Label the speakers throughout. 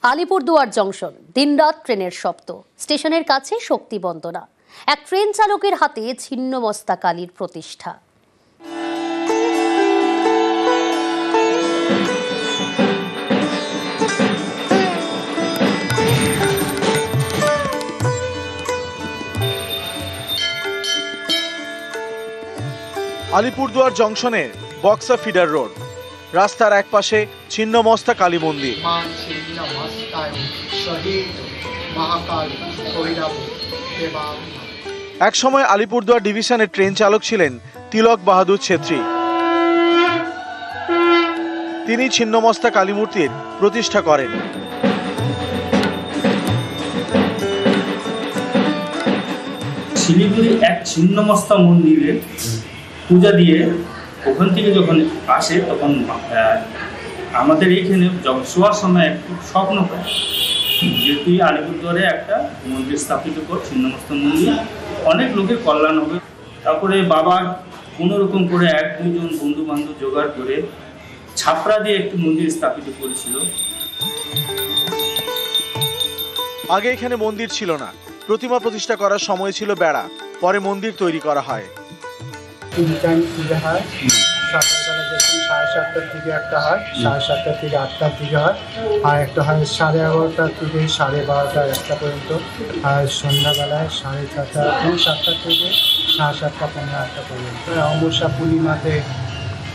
Speaker 1: Alipurduar junction দিনরাত ট্রেনের শব্দ, স্টেশনের কাছে শক্তি বন্দনা। এক ট্রেন চালকের হাতে ছিন্নমস্তা কালীর প্রতিষ্ঠা।
Speaker 2: আলিপুরদুয়ার জংশনের বক্সা ফিডার রোড, রাস্তার এক পাশে ছিন্নমস্তা কালী মন্দির। এক সময় আলিপুরদুয়ার ডিভিশনের ট্রেন চালক ছিলেন তিলক বাহাদুর ছেত্রী। তিনি ছিন্নমস্তা কালী মূর্তির প্রতিষ্ঠা করেন।
Speaker 3: শিলিগুড়ি এক ছিন্নমস্তা মন্দিরে পূজা দিয়ে ওখান থেকে যখন আসে তখন আমাদের এইখানে শোয়ার সময় একটু স্বপ্ন পায় যে তুই আলিপুরদুয়ারে একটা মন্দির স্থাপিত কর, ছিন্নমস্তা মন্দির, অনেক লোকের কল্যাণ হবে। তারপরে বাবা কোনো রকম করে এক দুইজন বন্ধু বান্ধব জোগাড় করে ছাপড়া দিয়ে একটি মন্দির স্থাপিত করেছিল।
Speaker 2: আগে এখানে মন্দির ছিল না, প্রতিমা প্রতিষ্ঠা করার সময় ছিল বেড়া, পরে মন্দির তৈরি করা হয়।
Speaker 4: 3 টাইম পূজা হয়, সকালবেলা যখন 7:30টার দিকে একটা হয়, 7:30 থেকে 8টার দিকে হয়, আর একটা হয় 11:30 থেকে 12:30 একটা পর্যন্ত, আর সন্ধ্যাবেলায় 7:30 থেকে 7:30 পৌনে 8টা পর্যন্ত। অমাবস্যা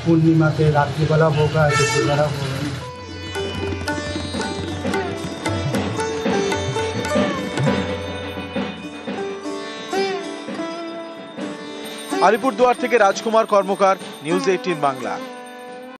Speaker 4: পূর্ণিমাতে রাত্রিবেলা ভোগ হয়, দুপুরবেলা ভোগ হয়।
Speaker 2: আলিপুরদুয়ার থেকে রাজকুমার কর্মকার, নিউজ 18 বাংলা।